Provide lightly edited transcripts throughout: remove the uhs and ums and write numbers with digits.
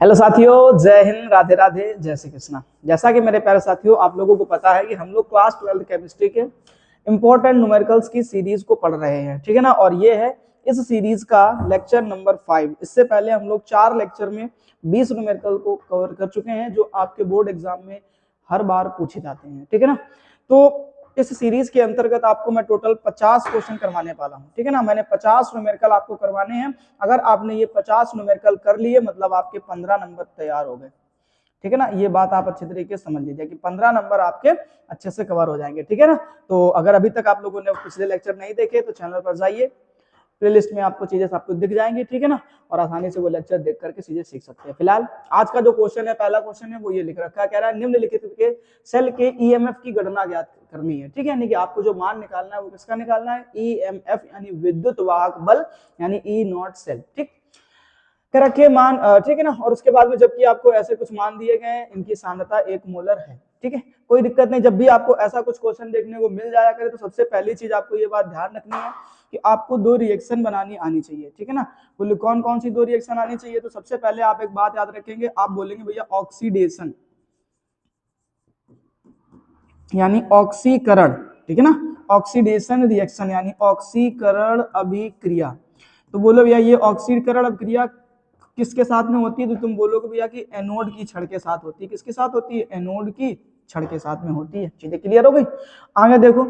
Hello साथियों, जय हिंद, राधे राधे, जय श्री कृष्णा। जैसा कि मेरे प्यारे साथियों आप लोगों को पता है कि हम लोग क्लास 12 केमिस्ट्री के इंपॉर्टेंट न्यूमेरिकल्स की सीरीज को पढ़ रहे हैं, ठीक है ना। और ये है इस सीरीज का लेक्चर नंबर 5। इससे पहले हम लोग 4 लेक्चर में 20 न्यूमेरिकल को कवर कर चुके हैं जो आपके बोर्ड एग्जाम में हर बार पूछे जाते हैं, ठीक है ना। तो इस सीरीज के अंतर्गत आपको मैं टोटल 50 क्वेश्चन करवाने वाला हूं, ठीक है ना। मैंने 50 न्यूमेरिकल आपको करवाने हैं। अगर आपने ये 50 न्यूमेरिकल कर लिए मतलब आपके 15 नंबर तैयार हो गए, ठीक है ना। ये बात आप अच्छे तरीके से समझ लीजिए कि 15 नंबर आपके अच्छे से कवर हो जाएंगे, ठीक है ना। तो अगर अभी तक आप लोगों ने पिछले लेक्चर नहीं देखे तो चैनल पर जाइए, प्लेलिस्ट में आपको चीजें आपको दिख जाएंगी, ठीक है ना। और आसानी से वो लेक्चर देख करके चीजें सीख सकते हैं। फिलहाल आज का जो क्वेश्चन है, पहला क्वेश्चन है, वो ये लिख रखा है, कह रहा है निम्नलिखित के सेल के ईएमएफ की गणना ज्ञात करनी है, ठीक है। यानी कि आपको जो मान निकालना है वो किसका निकालना है, ईएमएफ यानी विद्युत वाहक बल, यानी ई नॉट सेल, ठीक कर रखे मान, ठीक है ना। और उसके बाद में जबकि आपको ऐसे कुछ मान दिए गए हैं, इनकी सांद्रता 1 मोलर है, ठीक है। कोई दिक्कत नहीं, जब भी आपको ऐसा कुछ क्वेश्चन देखने को मिल जाया करे तो सबसे पहली चीज आपको ये बात ध्यान रखनी है कि आपको 2 रिएक्शन बनानी आनी चाहिए, ठीक है ना। बोले कौन कौन सी 2 रिएक्शन आनी चाहिए, तो सबसे पहले आप एक बात याद रखेंगे, आप बोलेंगे भैया ऑक्सीडेशन यानी ऑक्सीकरण, ठीक है ना। ऑक्सीडेशन रिएक्शन यानी ऑक्सीकरण अभिक्रिया। तो बोलो भैया ये ऑक्सीकरण अभिक्रिया किसके साथ में होती है, तो तुम बोलोगे भैया कि एनोड की छड़ के साथ होती है। किसके साथ होती है, एनोड की छड़ के साथ में होती है। चीजें क्लियर हो गई। आगे देखो,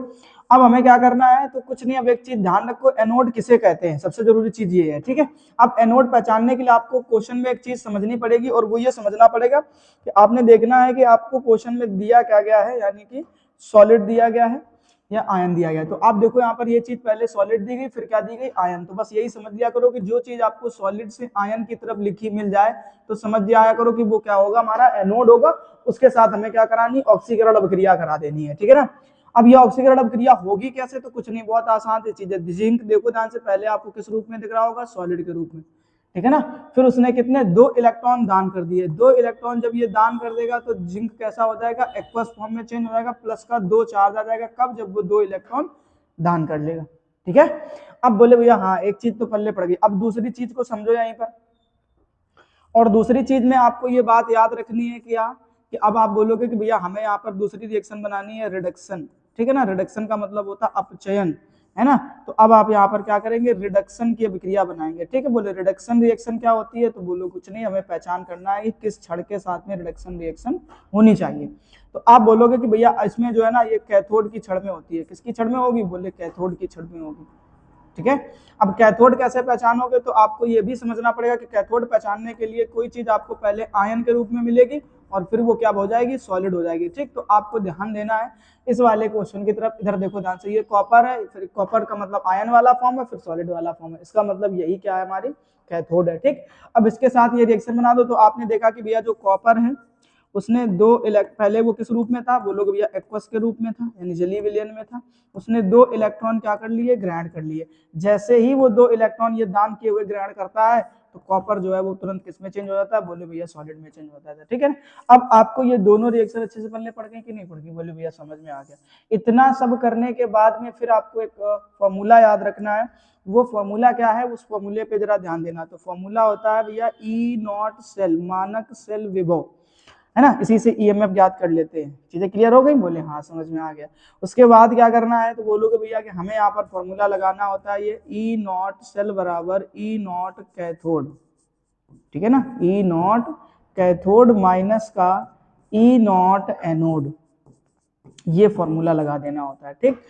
अब हमें क्या करना है, तो कुछ नहीं, अब एक चीज ध्यान रखो, एनोड किसे कहते हैं, सबसे जरूरी चीज ये है, ठीक है। अब एनोड पहचानने के लिए आपको क्वेश्चन में एक चीज समझनी पड़ेगी, और वो ये समझना पड़ेगा कि आपने देखना है कि आपको क्वेश्चन में दिया क्या गया है, यानी कि सॉलिड दिया गया है या आयन दिया गया है। तो आप देखो यहाँ पर ये चीज पहले सॉलिड दी गई, फिर क्या दी गई, आयन। तो बस यही समझ लिया करो कि जो चीज आपको सॉलिड से आयन की तरफ लिखी मिल जाए तो समझ जाया करो कि वो क्या होगा, हमारा एनोड होगा। उसके साथ हमें क्या करानी, ऑक्सीकरण अभिक्रिया करा देनी है, ठीक है ना। अब ये ऑक्सीकरण अभिक्रिया होगी कैसे, तो कुछ नहीं, बहुत आसान सी चीज है। जिंक देखो ध्यान से, पहले आपको किस रूप में दिख रहा होगा, सॉलिड के रूप में, ठीक है ना। फिर उसने कितने 2 इलेक्ट्रॉन दान कर दिए। 2 इलेक्ट्रॉन जब ये दान कर देगा तो जिंक कैसा हो जाएगा, एक्वस फॉर्म में चेंज हो जाएगा, प्लस का 2 चार्ज आ जाएगा। कब, जब वो 2 इलेक्ट्रॉन दान कर लेगा, ठीक है। अब बोले भैया हाँ एक चीज तो पल्ले पड़ गई, अब दूसरी चीज को समझो यहीं पर। और दूसरी चीज में आपको ये बात याद रखनी है कि अब आप बोलोगे कि भैया हमें यहाँ पर दूसरी रिएक्शन बनानी है, रिडक्शन, ठीक है ना। रिडक्शन का मतलब होता है अपचयन, है ना। तो अब आप यहाँ पर क्या करेंगे, रिडक्शन की अभिक्रिया बनाएंगे, ठीक है। बोले रिडक्शन रिएक्शन क्या होती है, तो बोलो कुछ नहीं, हमें पहचान करना है कि किस छड़ के साथ में रिडक्शन रिएक्शन होनी चाहिए। तो आप बोलोगे कि भैया इसमें जो है ना, ये कैथोड की छड़ में होती है। किसकी छड़ में होगी, बोले कैथोड की छड़ में होगी, ठीक है। अब कैथोड कैसे पहचानोगे, तो आपको ये भी समझना पड़ेगा कि कैथोड पहचानने के लिए कोई चीज आपको पहले आयन के रूप में मिलेगी और फिर वो क्या हो जाएगी, सॉलिड हो जाएगी, ठीक। तो आपको ध्यान देना है इस वाले क्वेश्चन की तरफ। इधर देखो ध्यान से, ये कॉपर है, फिर कॉपर का मतलब आयन वाला फॉर्म है, फिर सॉलिड वाला फॉर्म है। इसका मतलब यही क्या है, हमारी कैथोड है, ठीक। अब इसके साथ ये रिएक्शन बना दो, तो आपने देखा कि भैया जो कॉपर है उसने 2 पहले वो किस रूप में था, बोलोगे भैया एक्वस के रूप में था, यानी जलीय विलयन में था। उसने 2 इलेक्ट्रॉन क्या कर लिए, ग्रहण कर लिए। जैसे ही वो 2 इलेक्ट्रॉन ये दान किए हुए ग्रहण करता है तो कॉपर जो है वो तुरंत किस में चेंज हो जाता है, बोले भैया सॉलिड में चेंज होता है, ठीक है। अब आपको ये दोनों रिएक्शन अच्छे से पढ़ने पड़ गए कि नहीं पड़ गए, बोले भैया समझ में आ गया। इतना सब करने के बाद में फिर आपको एक फॉर्मूला याद रखना है। वो फॉर्मूला क्या है, उस फॉर्मूले पे जरा ध्यान देना। तो फॉर्मूला होता है भैया ई नॉट सेल, मानक सेल विभव, है ना। इसी से ईएमएफ ज्ञात कर लेते हैं। चीजें क्लियर हो गई, बोले हाँ समझ में आ गया। उसके बाद क्या करना है, तो बोलोगे भैया कि हमें यहाँ पर फॉर्मूला लगाना होता है ये ई नॉट सेल बराबर ई नॉट कैथोड, ठीक है ना। ई नॉट कैथोड माइनस का ई नॉट एनोड, ये फॉर्मूला लगा देना होता है, ठीक।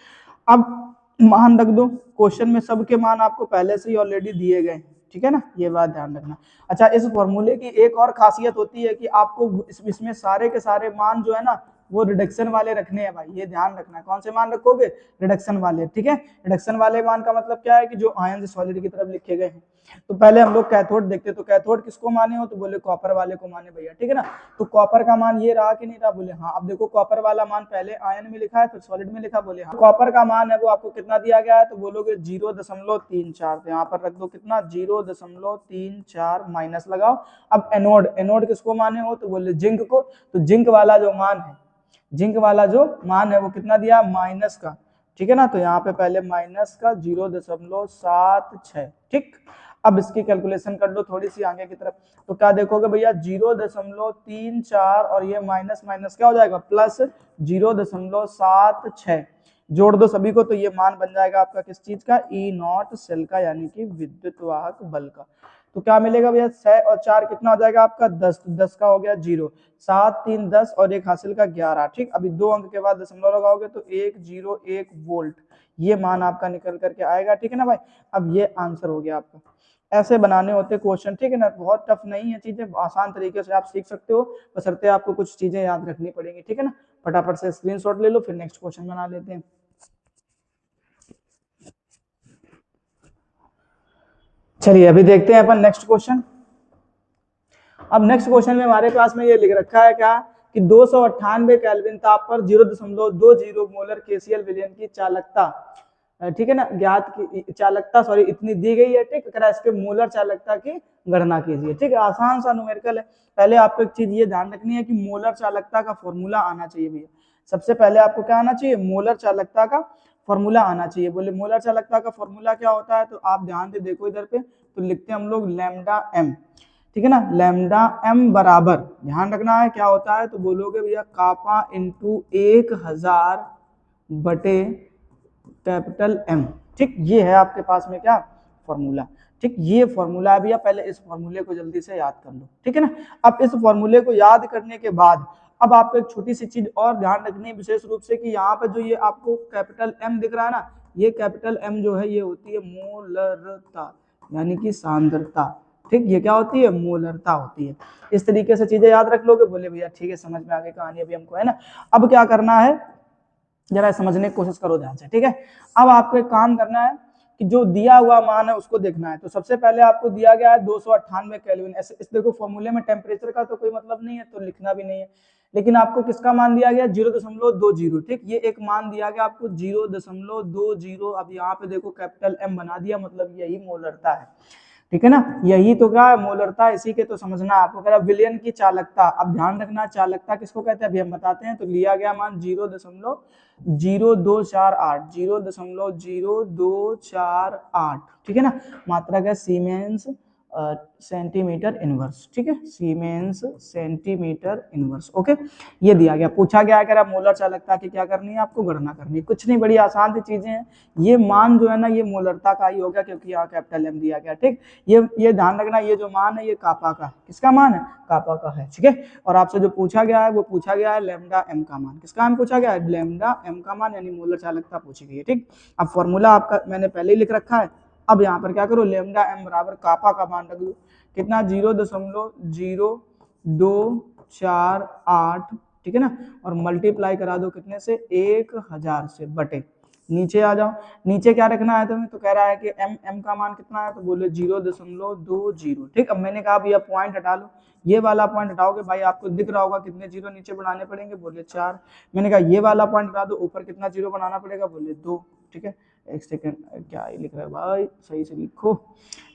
अब मान रख दो, क्वेश्चन में सबके मान आपको पहले से ही ऑलरेडी दिए गए, ठीक है ना, ये बात ध्यान रखना। अच्छा, इस फॉर्मूले की एक और खासियत होती है कि आपको इसमें सारे के सारे मान जो है ना वो रिडक्शन वाले रखने हैं भाई, ये ध्यान रखना। कौन से मान रखोगे, रिडक्शन वाले, ठीक है। रिडक्शन वाले मान का मतलब क्या है कि जो आयन से सॉलिड की तरफ लिखे गए हैं। तो पहले हम लोग कैथोड देखते, तो कैथोड किसको माने हो, तो बोले कॉपर वाले को माने भैया, ठीक है ना। तो कॉपर का मान ये रहा कि नहीं रहा, बोले हाँ। अब देखो कॉपर वाला मान पहले आयन में लिखा है फिर सॉलिड में लिखा, बोले हाँ। कॉपर का मान है वो आपको कितना दिया गया है, तो बोलोगे 0.34। तो यहाँ पर रख दो कितना, 0.34 माइनस लगाओ। अब एनोड, एनोड किसको माने हो, तो बोले जिंक को। तो जिंक वाला जो मान है, जिंक वाला जो मान है वो कितना दिया, माइनस का, ठीक है ना। तो यहाँ पे पहले माइनस का 0.76, ठीक। अब इसकी कैलकुलेशन कर लो थोड़ी सी आगे की तरफ, तो क्या देखोगे भैया 0.34 और ये माइनस माइनस क्या हो जाएगा प्लस 0.76 जोड़ दो सभी को, तो ये मान बन जाएगा आपका किस चीज का, ई नॉट सेल का, यानी कि विद्युत वाहक बल का। तो क्या मिलेगा भैया 6 और 4 कितना हो जाएगा आपका 10, तो 10 का हो गया 0, 7 3 10 और एक हासिल का 11। ठीक, अभी 2 अंक के बाद दशमलव लगाओगे तो 101 वोल्ट ये मान आपका निकल करके आएगा। ठीक है ना भाई, अब ये आंसर हो गया आपका। ऐसे बनाने होते क्वेश्चन, ठीक है ना, बहुत टफ नहीं है चीजें, आसान तरीके से आप सीख सकते हो, बशर्ते आपको कुछ चीजें याद रखनी पड़ेंगी। ठीक है ना, फटाफट से स्क्रीनशॉट ले लो, फिर नेक्स्ट क्वेश्चन बना लेते हैं। चलिए अभी देखते हैं अपन नेक्स्ट क्वेश्चन। अब नेक्स्ट क्वेश्चन में हमारे पास में ये लिख रखा है क्या कि 298 केल्विन ताप पर 0.20 मोलर केसीएल विलयन की चालकता, ठीक है ना, ज्ञात की चालकता सॉरी इतनी दी गई है। ठीक है, इसके मोलर चालकता की गणना कीजिए। ठीक है, आसान सा न्यूमेरिकल है। पहले आपको एक चीज ये ध्यान रखनी है कि मोलर चालकता का फॉर्मूला आना चाहिए भैया। सबसे पहले आपको क्या आना चाहिए, मोलर चालकता का फॉर्मूला आना चाहिए। बोले मोलर चालकता का फॉर्मूला क्या होता है, तो आप ध्यान से देखो इधर पे, तो लिखते हैं हम लोग लैम्डा एम। ठीक है ना, लैम्डा एम बराबर, ध्यान रखना है क्या होता है, तो बोलोगे भैया कापा इंटू 1000 बटे कैपिटल एम। ठीक, ये है आपके पास में क्या फॉर्मूला। ठीक, ये फॉर्मूला है भैया, पहले इस फॉर्मूले को जल्दी से याद कर लो। ठीक है ना, अब इस फॉर्मूले को याद करने के बाद अब आपको एक छोटी सी चीज और ध्यान रखनी है विशेष रूप से, कि यहाँ पे जो ये आपको कैपिटल एम दिख रहा है ना, ये कैपिटल एम जो है ये होती है मोलरता, यानी कि सांद्रता। ठीक, ये क्या होती है, मोलरता होती है। इस तरीके से चीजें याद रख लोगे, बोले भैया ठीक है समझ में आ गई कहानी अभी हमको, है ना। अब क्या करना है, जरा समझने की कोशिश करो ध्यान से। ठीक है, अब आपको एक काम करना है कि जो दिया हुआ मान है उसको देखना है। तो सबसे पहले आपको दिया गया है 298 केल्विन। ऐसे इस देखो फॉर्मूले में टेम्परेचर का तो कोई मतलब नहीं है, तो लिखना भी नहीं है, लेकिन आपको किसका मान दिया गया 0.20। ठीक, ये एक मान दिया गया आपको 0.20। अब यहाँ पे देखो कैपिटल एम बना दिया, मतलब यही मोलरता है। ठीक है ना, यही तो क्या है मोलरता, इसी के तो समझना आपको कह रहा विलयन की चालकता। अब ध्यान रखना चालकता किसको कहते हैं अभी हम बताते हैं। तो लिया गया मान 0.0248, 0.0248। ठीक है ना, मात्रक है सीमेंस सेंटीमीटर इनवर्स। ठीक है, सीमेंस सेंटीमीटर इनवर्स। ओके, ये दिया गया, पूछा गया है मोलर चालकता की क्या करनी है, आपको गणना करनी है। कुछ नहीं, बड़ी आसान सी चीजें हैं। ये मान जो है ना ये मोलरता का ही होगा, क्योंकि यहाँ कैपिटल एम दिया गया। ठीक, ये ध्यान रखना, ये जो मान है ये कापा का, किसका मान है, कापा का है। ठीक है, और आपसे जो पूछा गया है वो पूछा गया है लैम्डा एम का मान। किसका मान पूछा गया है, लैम्डा एम का मान, यानी मोलर चालकता पूछी गई है। ठीक, अब फॉर्मूला आपका मैंने पहले ही लिख रखा है। अब यहाँ पर क्या करो, लैम्डा एम बराबर कापा का मान रख दो, कितना 0.0248। ठीक है ना, और मल्टीप्लाई करा दो कितने से, 1000 से, बटे नीचे आ जाओ। नीचे क्या रखना है तुम्हें, तो कह रहा है कि एम का मान कितना है, तो बोले 0.20। ठीक, अब मैंने कहा भैया पॉइंट हटा लो, ये वाला पॉइंट हटाओगे भाई आपको दिख रहा होगा कितने जीरो नीचे बढ़ाने पड़ेंगे, बोले 4। मैंने कहा ये वाला पॉइंट हटा दो, ऊपर कितना जीरो बनाना पड़ेगा, बोले 2। ठीक है, एक सेकंड, क्या ही लिख रहा है भाई, सही से लिखो,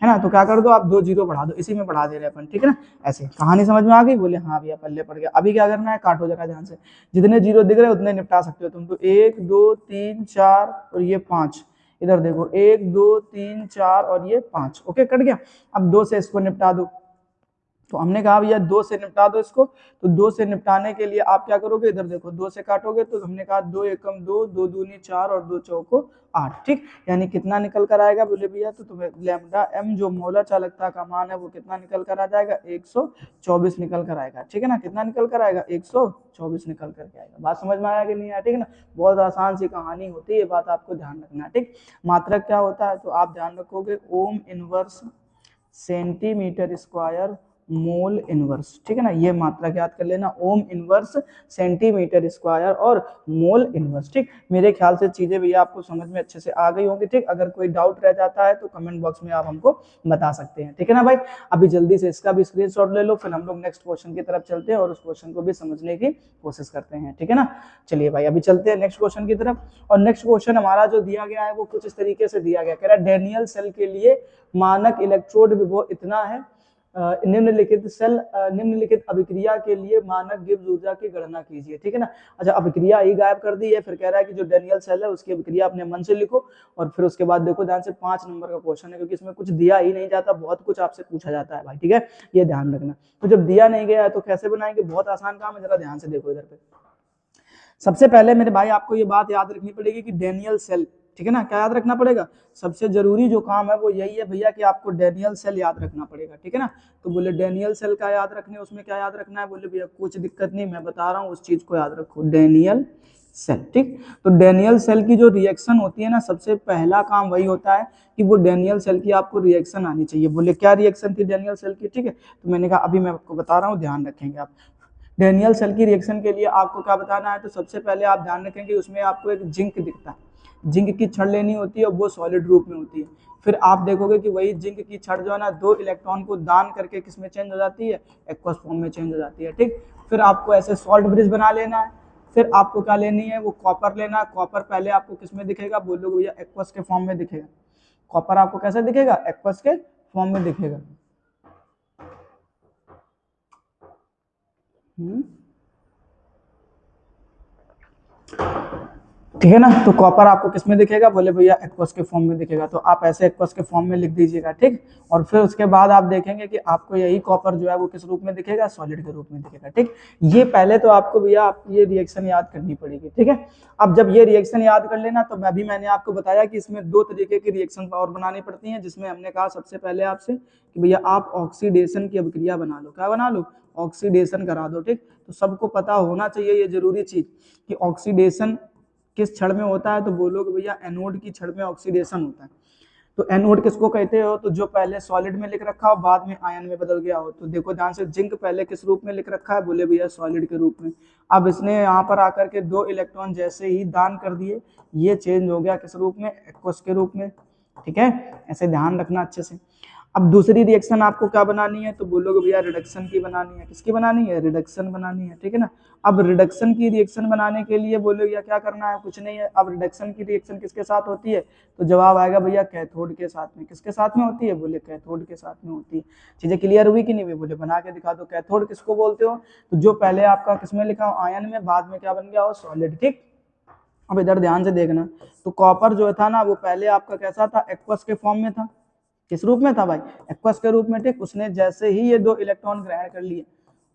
है ना। तो क्या कर दो आप 2 जीरो बढ़ा दो, इसी में बढ़ा दे रहे अपन। ठीक है ना, ऐसे कहानी समझ में आ गई, बोले हाँ भैया पल्ले पड़ गया। अभी क्या करना है, काटो जरा ध्यान से, जितने जीरो दिख रहे उतने निपटा सकते हो तुम। तो 1 2 3 4 और ये 5, इधर देखो 1 2 3 4 और ये 5। ओके, कट गया। अब 2 से इसको निपटा दो, तो हमने कहा भैया 2 से निपटा दो इसको। तो 2 से निपटाने के लिए आप क्या करोगे, इधर देखो 2 से काटोगे, तो हमने कहा 2 एकम 2, 2 दूनी 4 और 2 चौको 8। ठीक, यानी कितना निकल कर आएगा, बोले भैया तो तुम्हें लैम्डा एम जो मोलर चालकता का मान है वो कितना निकल कर आ जाएगा, 124 निकल कर आएगा। ठीक है ना, कितना निकल कर आएगा, 124 निकल करके आएगा। बात समझ में आया कि नहीं आया। ठीक है ना, बहुत आसान सी कहानी होती है, बात आपको ध्यान रखना। ठीक, मात्रक क्या होता है, तो आप ध्यान रखोगे ohm inverse centimetre square mole inverse. ठीक है ना, ये मात्रा याद कर लेना, ओम इनवर्स सेंटीमीटर स्क्वायर और मोल इनवर्स। ठीक, मेरे ख्याल से चीजें भैया आपको समझ में अच्छे से आ गई होंगी। ठीक, अगर कोई डाउट रह जाता है तो कमेंट बॉक्स में आप हमको बता सकते हैं। ठीक है ना भाई, अभी जल्दी से इसका भी स्क्रीनशॉट ले लो, फिर हम लोग नेक्स्ट क्वेश्चन की तरफ चलते हैं और उस क्वेश्चन को भी समझने की कोशिश करते हैं। ठीक है ना, चलिए भाई अभी चलते हैं नेक्स्ट क्वेश्चन की तरफ। और नेक्स्ट क्वेश्चन हमारा जो दिया गया है वो कुछ इस तरीके से दिया गया, कह रहा है डैनियल सेल के लिए मानक इलेक्ट्रोड विभव इतना है, निम्नलिखित अभिक्रिया के लिए मानक गिब्स ऊर्जा की गणना कीजिए, ठीक है ना। अच्छा, अभिक्रिया ही गायब कर दी है, फिर कह रहा है कि जो डेनियल सेल है उसकी अभिक्रिया अपने मन से लिखो, और फिर उसके बाद देखो ध्यान से 5 नंबर का क्वेश्चन है, क्योंकि इसमें कुछ दिया ही नहीं जाता, बहुत कुछ आपसे पूछा जाता है भाई, ठीक है, ये ध्यान रखना। तो जब दिया नहीं गया है तो कैसे बनाएंगे, बहुत आसान काम है, जरा ध्यान से देखो इधर पे। सबसे पहले मेरे भाई आपको ये बात याद रखनी पड़ेगी कि डेनियल सेल, ठीक है ना, क्या याद रखना पड़ेगा, सबसे जरूरी जो काम है वो यही है भैया कि आपको डेनियल सेल याद रखना पड़ेगा, ठीक है ना। तो बोले डेनियल सेल का याद रखने, उसमें क्या याद रखना है, बोले भैया कुछ दिक्कत नहीं, मैं बता रहा हूँ, उस चीज को याद रखो, डेनियल सेल, ठीक। तो डेनियल सेल की जो रिएक्शन होती है ना, सबसे पहला काम वही होता है कि वो डेनियल सेल की आपको रिएक्शन आनी चाहिए। बोले क्या रिएक्शन थी डेनियल सेल की, ठीक है, तो मैंने कहा अभी मैं आपको बता रहा हूँ, ध्यान रखेंगे आप। डेनियल सेल की रिएक्शन के लिए आपको क्या बताना है, तो सबसे पहले आप ध्यान रखेंगे उसमें आपको एक जिंक दिखता है, जिंक की छड़ लेनी होती है, वो सॉलिड रूप में होती है। फिर आप देखोगे कि वही जिंक की छड़ जो है ना 2 इलेक्ट्रॉन को दान करके किस में चेंज हो जाती है, एक्वस फॉर्म में चेंज हो जाती है, ठीक। फिर आपको ऐसे सॉल्ट ब्रिज बना लेना है। फिर आपको क्या लेनी है, वो कॉपर लेना है। कॉपर पहले आपको किस में दिखेगा, बोलोगे भैया एक्वस के फॉर्म में दिखेगा। कॉपर आपको कैसे दिखेगा, एक्वस के फॉर्म में दिखेगा। ठीक है ना। तो कॉपर आपको किस में दिखेगा, बोले भैया एक्वस के फॉर्म में दिखेगा, तो आप ऐसे एक्वस के फॉर्म में लिख दीजिएगा, ठीक। और फिर उसके बाद आप देखेंगे कि आपको यही कॉपर जो है वो किस रूप में दिखेगा, सॉलिड के रूप में दिखेगा, ठीक। ये पहले तो आपको भैया आप ये रिएक्शन याद करनी पड़ेगी, ठीक है। अब जब ये रिएक्शन याद कर लेना, तो मैंने आपको बताया कि इसमें 2 तरीके की रिएक्शन और बनानी पड़ती है, जिसमें हमने कहा सबसे पहले आपसे कि भैया आप ऑक्सीडेशन की अभिक्रिया बना लो, क्या बना लो, ऑक्सीडेशन करा दो, ठीक। तो सबको पता होना चाहिए ये जरूरी चीज कि ऑक्सीडेशन किस छड़ में होता है, तो बोलोगे भैया एनोड की छड़ में ऑक्सीडेशन होता है। तो एनोड किसको कहते हो, तो जो पहले सॉलिड में लिख रखा हो बाद में आयन में बदल गया हो। तो देखो ध्यान से, जिंक पहले किस रूप में लिख रखा है, बोले भैया सॉलिड के रूप में। अब इसने यहाँ पर आकर के 2 इलेक्ट्रॉन जैसे ही दान कर दिए, ये चेंज हो गया किस रूप में, एक्वस के रूप में, ठीक है। ऐसे ध्यान रखना अच्छे से। अब दूसरी रिएक्शन आपको क्या बनानी है, तो बोलोगे भैया रिडक्शन की बनानी है। किसकी बनानी है, रिडक्शन बनानी है, ठीक है ना। अब रिडक्शन की रिएक्शन बनाने के लिए बोलोगे भैया क्या करना है, कुछ नहीं है। अब रिडक्शन की रिएक्शन किसके साथ होती है, तो जवाब आएगा भैया कैथोड के साथ में। किसके साथ में होती है, बोले कैथोड के साथ में होती है। चीजें क्लियर हुई कि नहीं हुई, बोले बना के दिखा दो। कैथोड किसको बोलते हो, तो जो पहले आपका किसमें लिखा हो, आयन में, बाद में क्या बन गया हो, सॉलिड, ठीक। अब इधर ध्यान से देखना, तो कॉपर जो था ना वो पहले आपका कैसा था, एक्वस के फॉर्म में था। किस रूप में था भाई, एक्वस के रूप में, ठीक। उसने जैसे ही ये 2 इलेक्ट्रॉन ग्रहण कर लिए,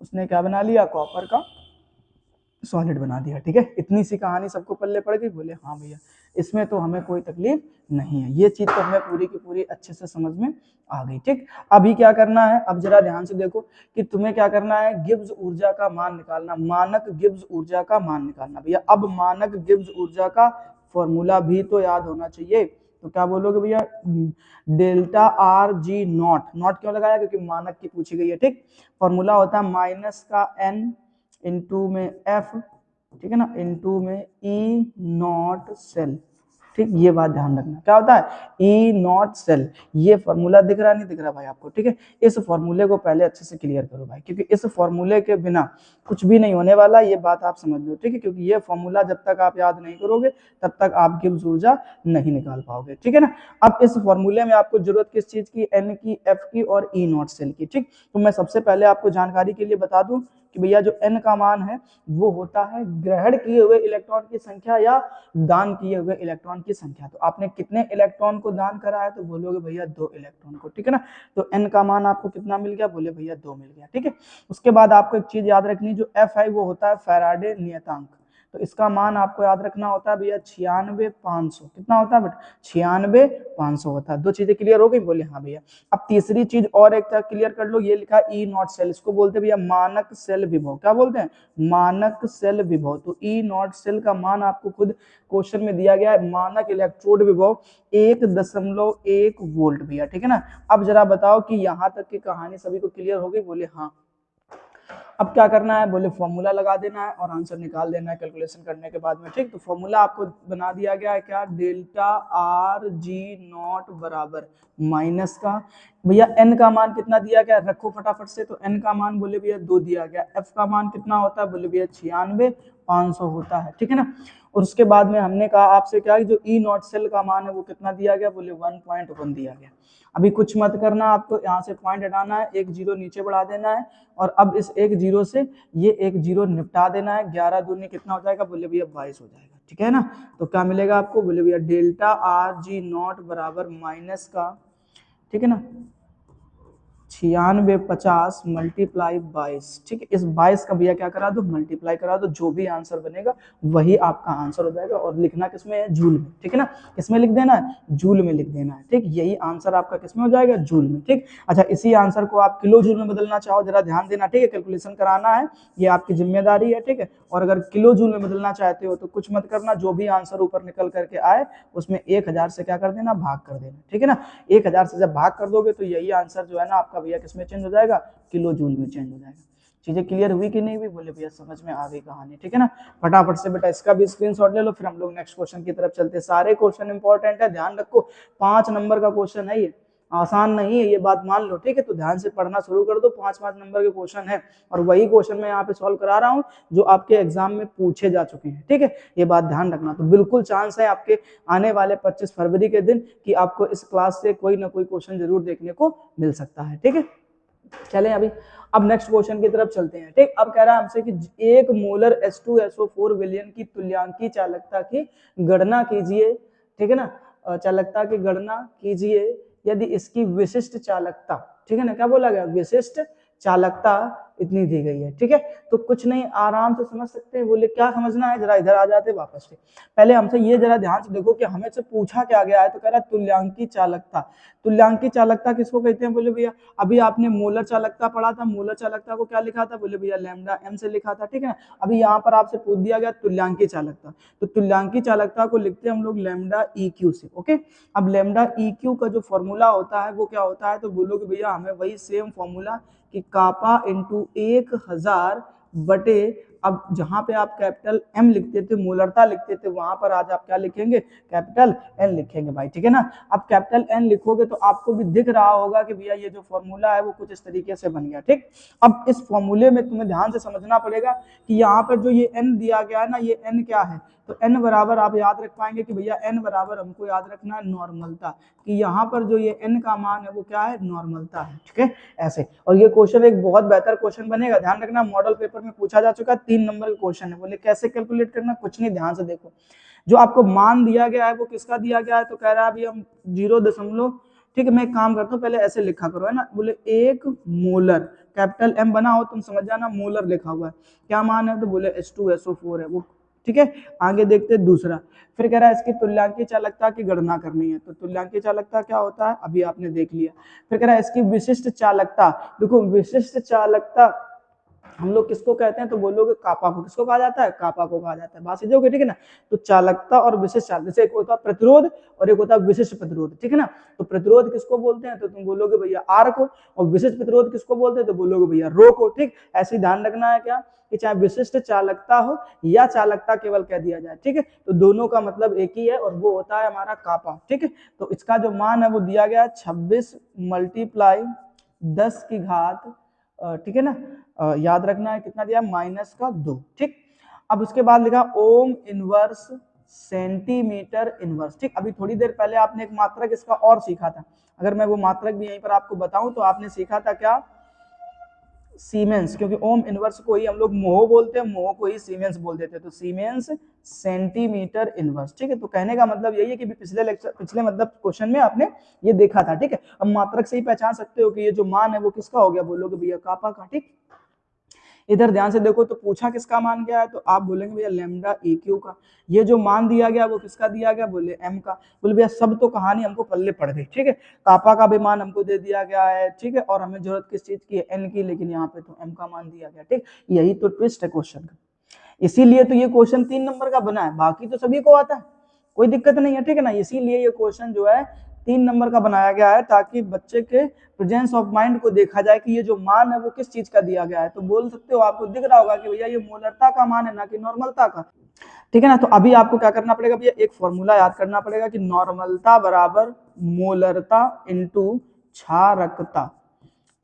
उसने क्या बना लिया, कॉपर का सॉलिड बना दिया, ठीक है। इतनी सी कहानी सबको पल्ले पड़ गई, बोले हाँ भैया इसमें तो हमें कोई तकलीफ नहीं है, ये चीज तो हमें पूरी की पूरी अच्छे से समझ में आ गई, ठीक। अभी क्या करना है, अब जरा ध्यान से देखो कि तुम्हें क्या करना है, गिब्स ऊर्जा का मान निकालना, मानक गिब्स ऊर्जा का मान निकालना भैया। अब मानक गिब्स ऊर्जा का फॉर्मूला भी तो याद होना चाहिए, तो क्या बोलोगे भैया, delta R G not. Not क्यों लगाया, क्योंकि मानक की पूछी गई है, ठीक। फॉर्मूला होता है माइनस का एन इंटू में एफ, ठीक है ना, इंटू में ई नॉट सेल, ठीक। ये बात ध्यान रखना, क्या होता है, ई नॉट सेल। ये फॉर्मूला दिख रहा नहीं दिख रहा भाई आपको, ठीक है। इस फॉर्मूले को पहले अच्छे से क्लियर करो भाई, क्योंकि इस फॉर्मूले के बिना कुछ भी नहीं होने वाला, ये बात आप समझ लो, ठीक है। क्योंकि ये फॉर्मूला जब तक आप याद नहीं करोगे तब तक आप गिब्स ऊर्जा नहीं निकाल पाओगे, ठीक है ना। अब इस फॉर्मूले में आपको जरूरत किस चीज की, एन की, एफ की और ई नॉट सेल की, ठीक। तो मैं सबसे पहले आपको जानकारी के लिए बता दूं कि भैया जो एन का मान है वो होता है ग्रहण किए हुए इलेक्ट्रॉन की संख्या या दान किए हुए इलेक्ट्रॉन की संख्या। तो आपने कितने इलेक्ट्रॉन को दान करा है, तो बोलोगे भैया 2 इलेक्ट्रॉन को, ठीक है ना। तो एन का मान आपको कितना मिल गया, बोले भैया 2 मिल गया, ठीक है। उसके बाद आपको एक चीज याद रखनी, जो एफ है वो होता है फैराडे नियतांक। तो इसका मान आपको याद रखना होता है भैया 96,500। कितना होता है बेटा, 96,500 होता है। 2 चीजें क्लियर हो गई, बोले हाँ भैया। अब तीसरी चीज और एक क्लियर कर लो, ये लिखा ई नॉट सेल, इसको बोलते हैं भैया मानक सेल विभव। क्या बोलते हैं, मानक सेल विभव। तो ई नॉट सेल का मान आपको खुद क्वेश्चन में दिया गया है, मानक इलेक्ट्रोड विभव 1.1 वोल्ट भैया, ठीक है ना। अब जरा बताओ कि यहां तक की कहानी सभी को क्लियर हो गई, बोले हाँ। अब क्या करना है, बोले फॉर्मूला लगा देना है और आंसर निकाल देना है कैलकुलेशन करने के बाद में, ठीक। तो फॉर्मूला आपको बना दिया गया है क्या, डेल्टा आर जी नॉट बराबर माइनस का, भैया एन का मान कितना दिया गया, रखो फटाफट से। तो एन का मान बोले भैया 2 दिया गया। एफ का मान कितना होता है, बोले भैया 96 500 होता है, ठीक है ना। और उसके बाद में हमने कहा आपसे क्या, जो ई नॉट सेल का मान है वो कितना दिया गया, बोले 1.1 दिया गया। अभी कुछ मत करना, आपको यहाँ से पॉइंट हटाना है, एक जीरो नीचे बढ़ा देना है, और अब इस एक जीरो से ये एक जीरो निपटा देना है। 11 दूनी कितना हो जाएगा, बोले भैया 22 हो जाएगा, ठीक है ना। तो क्या मिलेगा आपको, बोले भैया डेल्टा आर जी नॉट बराबर माइनस का, ठीक है ना, 9650 मल्टीप्लाई 22, ठीक है। इस 22 का भैया क्या करा दो, मल्टीप्लाई करा दो, जो भी आंसर बनेगा वही आपका आंसर हो जाएगा। और लिखना किसमें है, जूल में, ठीक है ना। किसमें लिख देना है, जूल में लिख देना है, ठीक। यही आंसर आपका किसमें हो जाएगा, जूल में, ठीक। अच्छा, इसी आंसर को आप किलो जूल में बदलना चाहो, जरा ध्यान देना, ठीक है। कैलकुलेशन कराना है, ये आपकी जिम्मेदारी है, ठीक है। और अगर किलो जूल में बदलना चाहते हो तो कुछ मत करना, जो भी आंसर ऊपर निकल करके आए उसमें 1000 से क्या कर देना, भाग कर देना, ठीक है ना। 1000 से जब भाग कर दोगे तो यही आंसर जो है ना आपका भैया किसमें चेंज हो जाएगा, किलो जूल में चेंज हो जाएगा। चीजें क्लियर हुई कि नहीं हुई, बोले भैया समझ में आ गई कहानी, ठीक है ना। फटाफट से बेटा इसका भी स्क्रीनशॉट ले लो, फिर हम लोग नेक्स्ट क्वेश्चन की तरफ चलते हैं। सारे क्वेश्चन इंपॉर्टेंट है, ध्यान रखो, 5 नंबर का क्वेश्चन है, ये आसान नहीं है, ये बात मान लो, ठीक है। तो ध्यान से पढ़ना शुरू कर दो, 5-5 नंबर के क्वेश्चन है, और वही क्वेश्चन मैं यहाँ पे सॉल्व करा रहा हूँ जो आपके एग्जाम में पूछे जा चुके हैं, ठीक है। ये बात ध्यान रखना। तो बिल्कुल चांस है आपके आने वाले 25 फरवरी के दिन कि आपको इस क्लास से कोई ना कोई क्वेश्चन जरूर देखने को मिल सकता है, ठीक है। चलें अभी, अब नेक्स्ट क्वेश्चन की तरफ चलते हैं, ठीक। अब कह रहा है हमसे कि 1 मोलर H2SO4 विलयन की तुल्यांकी चालकता की गणना कीजिए, ठीक है ना। चालकता की गणना कीजिए यदि इसकी विशिष्ट चालकता, ठीक है ना, क्या बोला गया, विशिष्ट चालकता इतनी दी गई है, ठीक है। तो कुछ नहीं, आराम से समझ सकते हैं। बोले क्या समझना है, जरा इधर आ जाते वापस से। पहले हमसे ये जरा ध्यान से देखो कि हमें से पूछा क्या गया है। तो कह रहा है तुल्यांकी चालकता। तुल्यांकी चालकता किसको कहते हैं, बोले भैया अभी आपने मोलर चालकता पढ़ा था, मोलर चालकता को क्या लिखा था, बोले भैया लैम्डा एम से लिखा था, ठीक है ना। अभी यहाँ पर आपसे पूछ दिया गया तुल्यांकी चालकता, तो तुल्यांकी चालकता को लिखते हैं हम लोग लैम्डा EQ से, ओके। अब लैम्डा EQ का जो फॉर्मूला होता है वो क्या होता है, तो बोलोगे भैया हमें वही सेम फॉर्मूला कि कापा इंटू 1000 बटे, अब जहां पे आप कैपिटल M लिखते थे, मोलरता लिखते थे, वहां पर आज आप क्या लिखेंगे, कैपिटल N लिखेंगे भाई, ठीक है ना। अब कैपिटल N लिखोगे तो आपको भी दिख रहा होगा कि भैया ये जो फॉर्मूला है वो कुछ इस तरीके से बन गया, ठीक। अब इस फॉर्मूले में तुम्हें ध्यान से समझना पड़ेगा कि यहाँ पर जो ये N दिया गया है ना, ये N क्या है, तो N बराबर आप याद रख पाएंगे कि भैया N बराबर हमको याद रखना है नॉर्मलता, कि यहाँ पर जो ये N का मान है वो क्या है, नॉर्मलता है, ठीक है, ऐसे। और ये क्वेश्चन एक बहुत बेहतर क्वेश्चन बनेगा, ध्यान रखना, मॉडल पेपर में पूछा जा चुका है, 3 नंबर का क्वेश्चन है। बोले कैसे कैलकुलेट करना, कुछ नहीं, ध्यान से देखो, जो आपको मान दिया गया है वो किसका दिया गया है, तो कह रहा है अभी हम 0, ठीक है, मैं एक काम करता हूँ, पहले ऐसे लिखा करो, है ना। बोले 1 मोलर, कैपिटल M बना हो तुम समझ जाना, मोलर लिखा हुआ है, क्या मान है, तो बोले H2SO4 है वो, ठीक है। आगे देखते दूसरा, फिर कह रहा है इसकी तुल्यांकी चालकता की गणना करनी है, तो तुल्यांकी चालकता क्या होता है अभी आपने देख लिया। फिर कह रहा है इसकी विशिष्ट चालकता, देखो विशिष्ट चालकता हम लोग किसको कहते हैं, तो बोलोगे कापा को, किसको कहा जाता है, कापा को कहा जाता है, बात समझोगे, ठीक है ना। तो चालकता और विशिष्ट चालकता, जैसे एक होता है प्रतिरोध और एक होता है विशिष्ट प्रतिरोध, ठीक है ना। तो प्रतिरोध किसको बोलते हैं, तो तुम बोलोगे भैया R को, और विशिष्ट प्रतिरोध किसको बोलते हैं, तो बोलोगे भैया रो को, ठीक। ऐसे ध्यान रखना है क्या, कि चाहे विशिष्ट चालकता हो या चालकता केवल कह दिया जाए, ठीक है, तो दोनों का मतलब एक ही है और वो होता है हमारा कापा, ठीक है। तो इसका जो मान है वो दिया गया है 26 × 10⁻, ठीक है ना। याद रखना है कितना दिया, -2, ठीक। अब उसके बाद लिखा ओम इनवर्स सेंटीमीटर इनवर्स, ठीक। अभी थोड़ी देर पहले आपने एक मात्रक इसका और सीखा था, अगर मैं वो मात्रक भी यहीं पर आपको बताऊं तो आपने सीखा था क्या, सीमेंस, क्योंकि ओम इनवर्स को ही हम लोग मोह बोलते हैं, मोह को ही सीमेंस बोल देते हैं, तो सीमेंस सेंटीमीटर इनवर्स, ठीक है। तो कहने का मतलब यही है कि पिछले मतलब क्वेश्चन में आपने ये देखा था, ठीक है। अब मात्रक से ही पहचान सकते हो कि ये जो मान है वो किसका हो गया, बोलोगे भैया कापा का, ठीक। इधर ध्यान से देखो, तो पूछा किसका मान गया है, तो आप बोलेंगे भैया लैम्डा EQ का। ये जो मान दिया गया वो किसका दिया गया, बोले M का। बोले भैया सब तो कहानी हमको पल्ले पड़ गई, ठीक है। कापा का भी मान हमको दे दिया गया है, ठीक है, और हमें जरूरत किस चीज की है, N की, लेकिन यहाँ पे तो M का मान दिया गया, ठीक। यही तो ट्विस्ट है क्वेश्चन का, इसीलिए तो ये क्वेश्चन 3 नंबर का बना है, बाकी तो सभी को आता है, कोई दिक्कत नहीं है, ठीक है ना। इसीलिए ये क्वेश्चन जो है 3 नंबर का बनाया गया है, ताकि बच्चे के प्रेजेंस ऑफ माइंड को देखा जाए कि ये जो मान है वो किस चीज का दिया गया है। तो बोल सकते हो, आपको दिख रहा होगा कि भैया ये मोलरता का मान है, ना कि नॉर्मलता का, ठीक है ना। तो अभी आपको क्या करना पड़ेगा भैया, एक फॉर्मूला याद करना पड़ेगा कि नॉर्मलता बराबर मोलरता इंटू क्षारकता,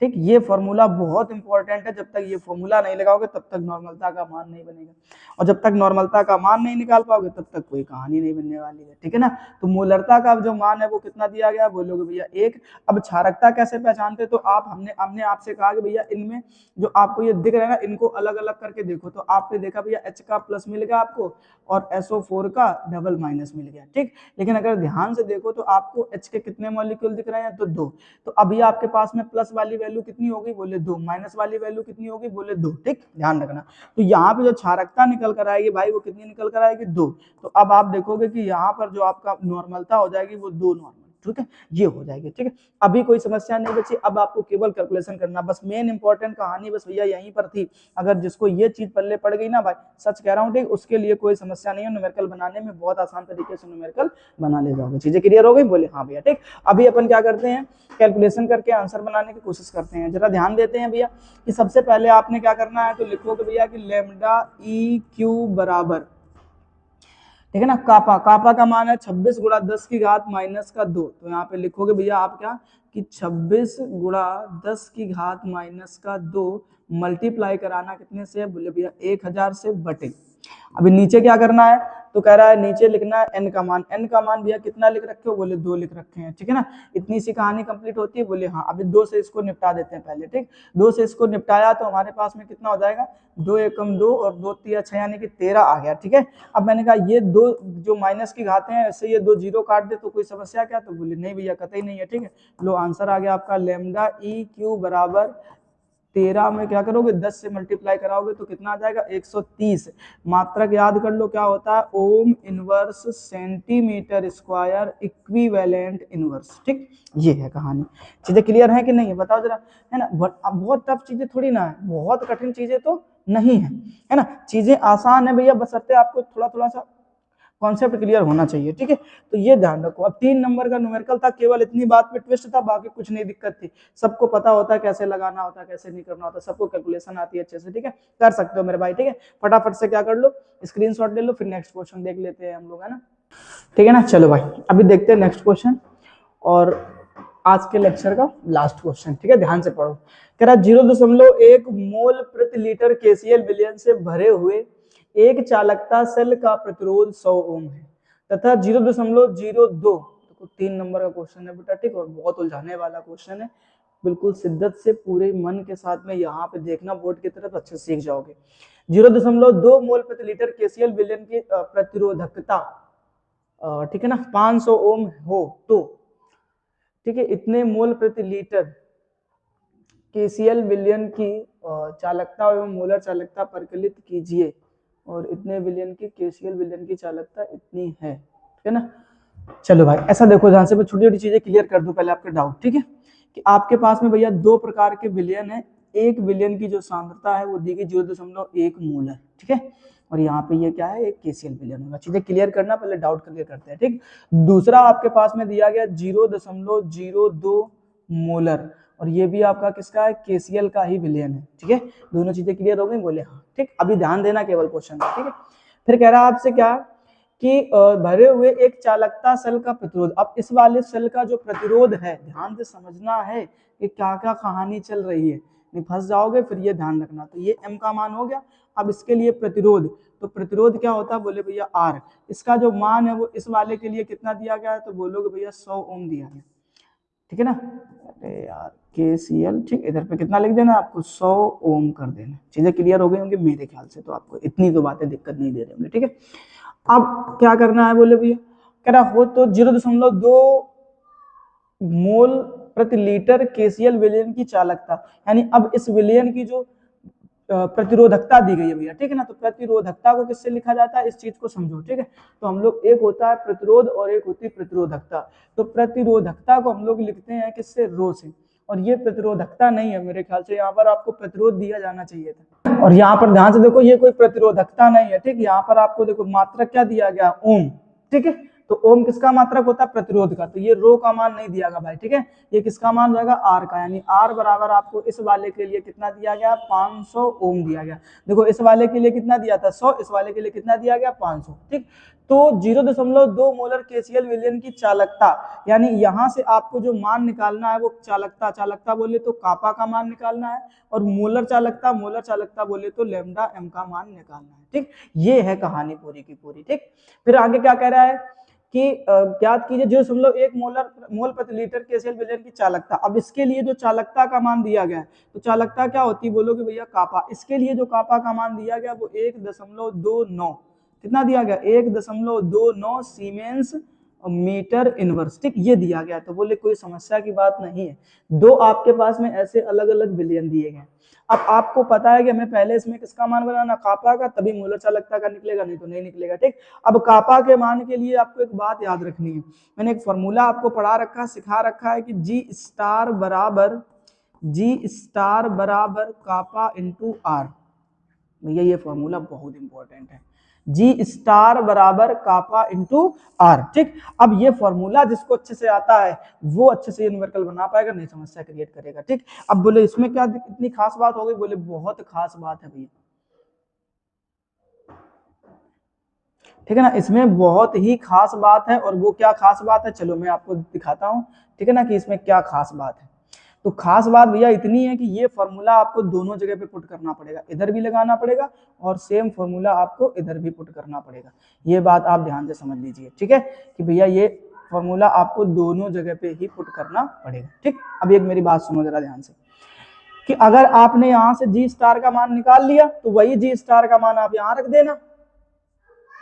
ठीक, ये फॉर्मूला बहुत इंपॉर्टेंट है, जब तक ये फॉर्मूला नहीं लगाओगे तब तक नॉर्मलता का मान नहीं बनेगा, और जब तक नॉर्मलता का मान नहीं निकाल पाओगे तब तक कोई कहानी नहीं बनने वाली है, ठीक है ना। तो मोलरता का जो मान है वो कितना दिया गया, बोलोगे भैया 1। अब क्षारकता कैसे पहचानते, तो आप हमने आपसे कहा कि भैया इनमें जो आपको ये दिख रहा है ना, इनको अलग अलग करके देखो, तो आपने देखा भैया H का प्लस मिल गया आपको और SO4 का डबल माइनस मिल गया, ठीक। लेकिन अगर ध्यान से देखो तो आपको H के कितने मॉलिक्यूल दिख रहे हैं, तो 2। तो अभी आपके पास में प्लस वाली वैल्यू कितनी होगी, बोले 2, माइनस वाली वैल्यू कितनी होगी, बोले 2, ठीक, ध्यान रखना। तो यहाँ पे जो क्षारकता निकल कर आएगी भाई वो कितनी निकल कर आएगी, 2। तो अब आप देखोगे कि यहाँ पर जो आपका नॉर्मलता हो जाएगी वो 2 नॉर्मल, ठीक है, ये हो जाएगी, ठीक है। अभी कोई समस्या नहीं बची, अब आपको केवल कैलकुलेशन करना, बस मेन इंपॉर्टेंट कहानी बस भैया यहीं पर थी। अगर जिसको ये चीज पल्ले पड़ गई ना भाई, सच कह रहा हूँ, ठीक, उसके लिए कोई समस्या नहीं है, न्यूमेरिकल बनाने में बहुत आसान तरीके से न्यूमेरिकल बना ले जाओगे। चीजें क्लियर हो गई, बोले हाँ भैया, ठीक। अभी अपन क्या करते हैं, कैलकुलेशन करके आंसर बनाने की कोशिश करते हैं। जरा ध्यान देते हैं भैया कि सबसे पहले आपने क्या करना है, तो लिखोगे भैया कि लैम्डा ई क्यू बराबर, ठीक है ना, कापा का मान है 26 गुणा 10 की घात माइनस का 2। तो यहाँ पे लिखोगे भैया आप क्या कि 26 गुणा 10 की घात माइनस का 2 मल्टीप्लाई कराना कितने से, बोले भैया 1000 से बटे। अभी नीचे क्या करना है, तो कह रहा है नीचे लिखना है n का मान। n का मान भैया कितना लिख रखे हो, बोले 2 लिख रखे हैं, ठीक है ना। इतनी सी कहानी कंप्लीट होती है, बोले हाँ। अभी 2 से इसको निपटा देते हैं पहले, ठीक। 2 से इसको निपटाया तो हमारे पास में कितना हो जाएगा, 2 एकम 2 और 2 तिया 6 यानी कि 13 आ गया, ठीक है। अब मैंने कहा ये 2 जो माइनस की घातें हैं, इससे ये 2 जीरो काट दे तो कोई समस्या क्या, तो बोले नहीं भैया कतई नहीं है, ठीक है। लो आंसर आ गया आपका लैम्डा ई क्यू बराबर 13 में क्या करोगे, 10 से मल्टीप्लाई कराओगे तो कितना आ जाएगा, 130। मात्रक याद कर लो क्या होता है, ohm inverse centimetre square equivalent inverse, ठीक। ये है कहानी। चीजें क्लियर है कि नहीं, बताओ जरा, है ना। बहुत टफ चीजें थोड़ी ना है, बहुत कठिन चीजें तो नहीं है ना। चीजें आसान है भैया, बशर्ते आपको थोड़ा थोड़ा सा कॉन्सेप्ट क्लियर होना चाहिए, ठीक है। तो ये ध्यान रखो। अब 3 नंबर का न्यूमेरिकल था, केवल इतनी बात पे ट्विस्ट था, बाकी कुछ नहीं दिक्कत थी। सबको पता होता है कैसे लगाना होता है, कैसे नहीं करना होता, सबको कैलकुलेशन आती है अच्छे से, ठीक है। कर सकते हो मेरे भाई, ठीक है। फटाफट से क्या कर लो, स्क्रीनशॉट ले लो, फिर नेक्स्ट क्वेश्चन देख लेते हैं हम लोग, है ना, ठीक है ना। चलो भाई अभी देखते हैं नेक्स्ट क्वेश्चन, और आज के लेक्चर का लास्ट क्वेश्चन, ठीक है, ध्यान से पढ़ो। कह रहा 0.1 मोल प्रति लीटर KCl विलयन से भरे हुए एक चालकता सेल का प्रतिरोध 100 ओम है तथा 0.02, 3 नंबर का क्वेश्चन है बेटा, ठीक, और बहुत उलझाने वाला क्वेश्चन है। बिल्कुल शिद्दत से पूरे मन के साथ में यहाँ पे देखना, बोर्ड की तरफ अच्छे सीख जाओगे। 0.2 मोल प्रति लीटर KCl विलयन की प्रतिरोधकता, ठीक है ना, 500 ओम हो तो, ठीक है, इतने मोल प्रति लीटर KCl विलयन की चालकता एवं मोलर चालकता परिकलित कीजिए, और इतने विलयन की KCl विलयन की चालकता इतनी है, ठीक है ना। चलो भाई ऐसा देखो, ध्यान से मैं छोटी छोटी चीजें क्लियर कर दूं पहले आपके डाउट, ठीक है। कि आपके पास में भैया 2 प्रकार के विलयन है। एक विलयन की जो सांद्रता है वो दी गई 0.1 मोलर, ठीक है, और यहाँ पे ये क्या है, एक KCl विलयन होगा। चीजें क्लियर करना, पहले डाउट क्लियर करते हैं, ठीक। दूसरा आपके पास में दिया गया 0.02 मोलर, और ये भी आपका किसका है, KCl का ही विलयन है, ठीक है। दोनों चीजें क्लियर हो गई, बोले हाँ, ठीक। अभी ध्यान देना केवल क्वेश्चन का, ठीक है। फिर कह रहा है आपसे क्या कि भरे हुए एक चालकता सेल का प्रतिरोध। अब इस वाले सेल का जो प्रतिरोध है, ध्यान से समझना है कि क्या क्या कहानी चल रही है, नहीं फंस जाओगे, फिर ये ध्यान रखना। तो ये M का मान हो गया। अब इसके लिए प्रतिरोध, तो प्रतिरोध क्या होता है, बोले भैया R। इसका जो मान है वो इस वाले के लिए कितना दिया गया है, तो बोलोगे भैया 100 ओम दिया गया, ठीक है ना। अरे यार KCl, ठीक, इधर पे कितना लिख देना आपको, 100 ओम कर देना। चीजें क्लियर हो गई होंगी मेरे ख्याल से, तो आपको इतनी तो बातें दिक्कत नहीं दे रही होंगी, ठीक है। अब क्या करना है, बोले भैया कह रहा हो तो 0.2 मोल प्रति लीटर KCl विलयन की चालकता, यानी अब इस विलयन की जो प्रतिरोधकता दी गई है भैया, ठीक है ना। तो प्रतिरोधकता को किससे लिखा जाता है, इस चीज को समझो, ठीक है। तो हम लोग, एक होता है प्रतिरोध और एक होती है प्रतिरोधकता। तो प्रतिरोधकता को हम लोग लिखते हैं किससे, रो से, और ये प्रतिरोधकता नहीं है मेरे ख्याल से, यहाँ पर आपको प्रतिरोध दिया जाना चाहिए था। और यहाँ पर ध्यान से देखो, ये कोई प्रतिरोधकता नहीं है, ठीक। यहाँ पर आपको देखो मात्रक क्या दिया गया, ओम, ठीक है। तो ओम किसका मात्रक होता है? प्रतिरोध का। तो ये रो का मान नहीं दिया गया भाई, ठीक है, ये किसका मान जाएगा? आर का, यानी आर बराबर आपको इस वाले के लिए कितना दिया गया? 500 ओम दिया गया। देखो इस वाले के लिए कितना दिया था? 100, इस वाले के लिए कितना दिया गया? 500, ठीक। तो 0.2 मोलर केसीएल विलयन की चालकता, यानी यहां से आपको जो मान निकालना है वो चालकता, चालकता बोले तो कापा का मान निकालना है, और मोलर चालकता, मोलर चालकता बोले तो लैम्डा एम का मान निकालना है, ठीक। ये है कहानी पूरी की पूरी, ठीक। फिर आगे क्या कह रहा है कि ज्ञात कीजिए 0.1 मोल प्रति लीटर केसीएल विलयन की चालकता। अब इसके लिए जो चालकता का मान दिया गया है, तो चालकता क्या होती है बोलोगे भैया? कापा। इसके लिए जो कापा का मान दिया गया वो 1.29, कितना दिया गया? 1.29 सीमेंस मीटर इनवर्स, ठीक, ये दिया गया। तो बोले कोई समस्या की बात नहीं है। दो आपके पास में ऐसे अलग अलग विलयन दिए गए। अब आपको पता है कि हमें पहले इसमें किसका मान बनाना? कापा का, तभी मोलर चालकता का निकलेगा, नहीं तो नहीं निकलेगा, ठीक। अब कापा के मान के लिए आपको एक बात याद रखनी है। मैंने एक फॉर्मूला आपको पढ़ा रखा, सिखा रखा है कि जी स्टार बराबर कापा इंटू आर। भैया ये फॉर्मूला बहुत इंपॉर्टेंट है, जी स्टार बराबर कापा इंटू आर, ठीक। अब ये फॉर्मूला जिसको अच्छे से आता है वो अच्छे से न्यूमेरिकल बना पाएगा, नहीं समस्या क्रिएट करेगा, ठीक। अब बोले इसमें क्या इतनी खास बात हो गई? बोले बहुत खास बात है भैया, ठीक है ना, इसमें बहुत ही खास बात है। और वो क्या खास बात है, चलो मैं आपको दिखाता हूँ, ठीक है ना, कि इसमें क्या खास बात है। तो खास बात भैया इतनी है कि ये फॉर्मूला आपको दोनों जगह पे पुट करना पड़ेगा, इधर भी लगाना पड़ेगा और सेम फॉर्मूला आपको इधर भी पुट करना पड़ेगा। ये बात आप ध्यान से समझ लीजिए, ठीक है, कि भैया ये फॉर्मूला आपको दोनों जगह पे ही पुट करना पड़ेगा, ठीक। अब एक मेरी बात सुनो जरा ध्यान से, कि अगर आपने यहाँ से जी स्टार का मान निकाल लिया तो वही जी स्टार का मान आप यहाँ रख देना।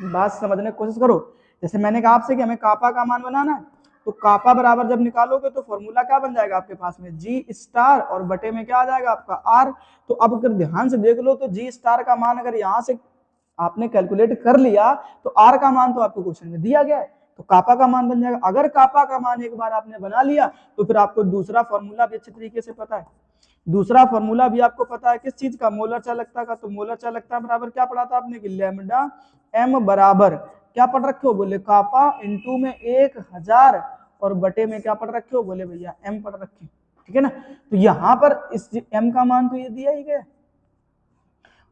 बात समझने की कोशिश करो। जैसे मैंने कहा आपसे कि हमें कापा का मान बनाना है, तो कापा बराबर जब निकालोगे तो फॉर्मूला क्या बन जाएगा आपके पास में? जी स्टार, और बटे में क्या आ जाएगा आपका? आर। तो अब अगर ध्यान से देख लो तो जी स्टार का मान अगर यहां से आपने कैलकुलेट कर लिया तो आर का मान तो आपको क्वेश्चन में दिया गया है, तो कापा का मान बन जाएगा। अगर कापा का मान एक बार आपने बना लिया तो फिर आपको दूसरा फॉर्मूला भी अच्छे तरीके से पता है। दूसरा फॉर्मूला भी आपको पता है किस चीज का? मोलर चालकता का। तो मोलर चालकता बराबर क्या पढ़ा था आपने? कि लैम्डा एम बराबर क्या पढ़ रखे हो? बोले कापा इंटू में 1000 और बटे में क्या पढ़ रखे हो? बोले भैया एम पढ़ रखे, ठीक है ना। तो यहाँ पर इस एम का मान तो ये दिया ही गया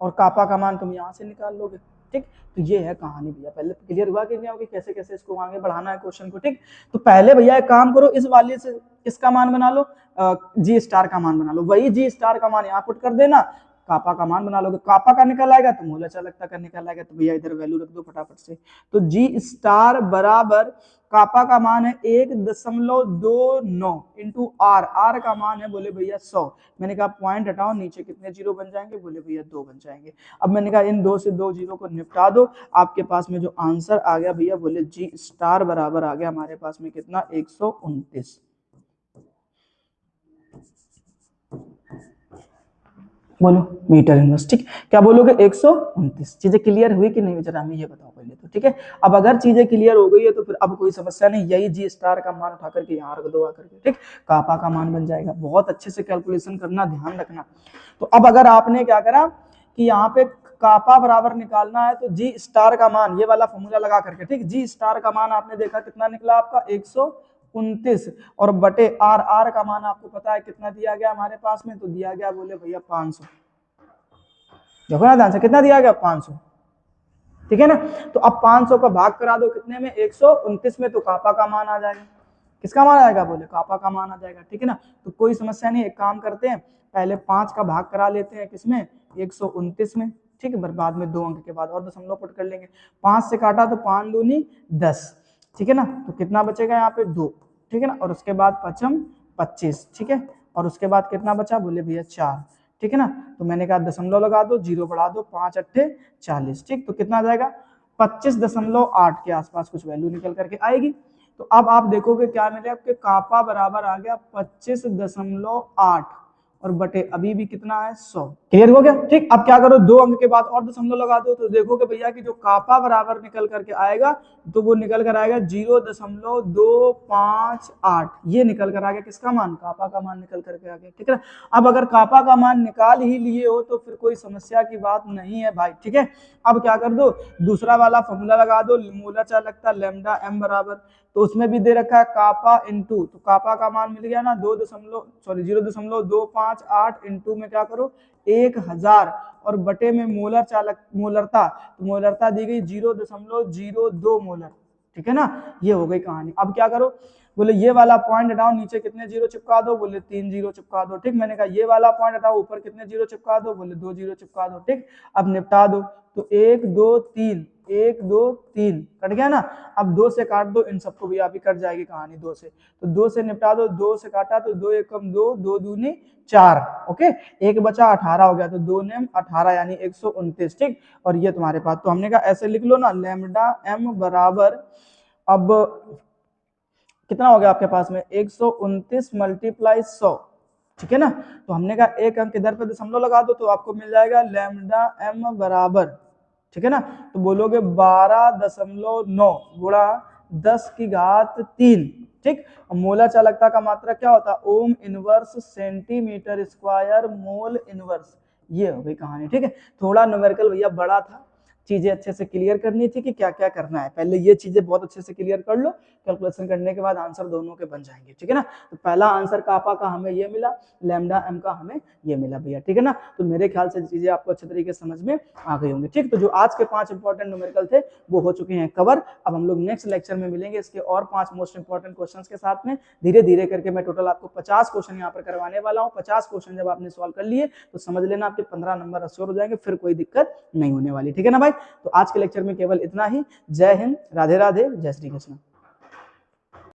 और कापा का मान तुम यहाँ से निकाल लोगे, ठीक। तो ये है कहानी भैया। पहले तो क्लियर हुआ कि नहीं होगी कैसे कैसे इसको आगे बढ़ाना है क्वेश्चन को, ठीक। तो पहले भैया एक काम करो, इस वाले से किसका मान बना लो? जी स्टार का मान बना लो। वही जी स्टार का मान यहाँ पुट कर देना, कापा का मान बना लोगे। कापा का निकल आएगा तो मोलर चालकता का निकल आएगा। तो भैया इधर वैल्यू रख दो फटाफट से। तो जी स्टार बराबर कापा का मान है 1.29 इंटू आर, आर का मान है बोले भैया 100। मैंने कहा पॉइंट हटाओ, नीचे कितने जीरो बन जाएंगे? बोले भैया 2 बन जाएंगे। अब मैंने कहा इन 2 से 2 जीरो को निपटा दो, आपके पास में जो आंसर आ गया भैया बोले जी स्टार बराबर आ गया हमारे पास में कितना? 129। बोलो मीटर इनवर्स, ठीक। क्या बोलोगे? 129। चीजें क्लियर हुई कि नहीं जरा हमें ये बताओ पहले तो, ठीक है। अब अगर चीजें क्लियर हो गई है तो फिर अब कोई समस्या नहीं, यही जी स्टार का मान उठा करके यहाँ रख दो आकर के, ठीक। कापा का मान बन जाएगा। बहुत अच्छे से कैलकुलेशन करना, ध्यान रखना। तो अब अगर आपने क्या करा कि यहाँ पे कापा बराबर निकालना है तो जी स्टार का मान, ये वाला फॉर्मूला लगा करके, ठीक, जी स्टार का मान आपने देखा कितना निकला आपका? 129 और बटे आर, आर का मान आपको पता है कितना दिया गया हमारे पास में? तो दिया गया बोले भैया 500। देखो ना ध्यान से, कितना दिया गया? 500, ठीक है ना। तो अब 500 का भाग करा दो कितने में? 129 में, तो कापा का मान आ जाएगा। किसका मान आएगा? बोले कापा का मान आ जाएगा, ठीक है ना। तो कोई समस्या नहीं, एक काम करते हैं, पहले 5 का भाग करा लेते हैं किसमें? 129 में, ठीक है। बाद में 2 अंक के बाद और दशमलव पुट कर लेंगे। 5 से काटा तो 5 दूनी 10, ठीक है ना। तो कितना बचेगा यहाँ पे? 2, ठीक है ना। और उसके बाद 5 25, ठीक है। और उसके बाद कितना बचा? बोले भैया 4, ठीक है ना। तो मैंने कहा दशमलव लगा दो, जीरो बढ़ा दो, 5 अट्ठे 40, ठीक। तो कितना आ जाएगा? 25.8 के आसपास कुछ वैल्यू निकल करके आएगी। तो अब आप देखोगे क्या मिलेगा आपके? कापा बराबर आ गया 25.8 और बटे अभी भी कितना है? 100, क्लियर हो गया? ठीक, अब क्या करो, 2 अंक के बाद और दशमलव लगा दो, तो देखोगे भैया कि जो कापा बराबर निकल करके आएगा, तो वो निकल कर आएगा 0.258, ये निकल कर आ गया, किसका मान, कापा का मान निकल करके आ गया। ठीक है, अब अगर कापा का मान निकाल ही लिए हो तो फिर कोई समस्या की बात नहीं है भाई। ठीक है, अब क्या कर दो, दूसरा वाला फॉर्मूला लगा दो, मोलर चालकता लैम्डा एम बराबर, तो उसमें भी दे रखा है कापा इंटू, तो कापा का मान मिल गया ना 0.258 इंटू में क्या करो 1000 और बटे में मोलर मोलरता, तो मोलरता दी गई 0.02 मोलर। ठीक है ना, ये हो गई कहानी। अब क्या करो, बोले ये वाला पॉइंट हटाओ, नीचे कितने जीरो चिपका दो, बोले 3 जीरो चिपका दो। ठीक, मैंने कहा ये वाला पॉइंट हटाओ, ऊपर कितने जीरो चिपका दो, बोले 2 जीरो चिपका दो। ठीक, अब निपटा दो, तो 1 2 3 1 2 3 कट गया ना। अब 2 से काट दो इन सबको भी, अभी कट जाएगी कहानी 2 से, तो 2 से निपटा दो, 2 से काटा तो 2 एकम 2, 2 दूनी 4, ओके, एक बचा 18 हो गया, तो 2 नेम 18 यानी 129। ठीक, और ये तुम्हारे पास, तो हमने कहा ऐसे लिख लो ना, लैम्डा एम बराबर, अब कितना हो गया आपके पास में 129 मल्टीप्लाई 100। ठीक है ना, तो हमने कहा एक अंक इधर पे दशमलव लगा दो, तो आपको मिल जाएगा लैम्डा एम बराबर, ठीक है ना, तो बोलोगे 12.9 गुणा 10⁻3। ठीक, और मोलर चालकता का मात्रक क्या होता है, ohm inverse centimetre square mole inverse, ये हो गई कहानी। ठीक है, थोड़ा न्यूमेरिकल भैया बड़ा था, चीजें अच्छे से क्लियर करनी थी कि क्या क्या करना है, पहले ये चीजें बहुत अच्छे से क्लियर कर लो, कैलकुलेशन करने के बाद आंसर दोनों के बन जाएंगे। ठीक है ना, तो पहला आंसर कापा का हमें ये मिला, लैम्डा एम का हमें ये मिला भैया। ठीक है ना, तो मेरे ख्याल से चीजें आपको अच्छे तरीके से समझ में आ गई होंगी। ठीक, तो जो आज के 5 इंपॉर्टेंट न्यूमेरिकल थे वो हो चुके हैं कवर। अब हम लोग नेक्स्ट लेक्चर में मिलेंगे इसके और 5 मोस्ट इंपॉर्टेंट क्वेश्चंस के साथ में। धीरे धीरे करके मैं टोटल आपको 50 क्वेश्चन यहाँ पर करवाने वाला हूँ। 50 क्वेश्चन जब आपने सॉल्व कर लिए तो समझ लेना आपके 15 नंबर अश्योर हो जाएंगे, फिर कोई दिक्कत नहीं होने वाली। ठीक है ना भाई, तो आज के लेक्चर में केवल इतना ही। जय हिंद, राधे राधे, जय श्री कृष्ण।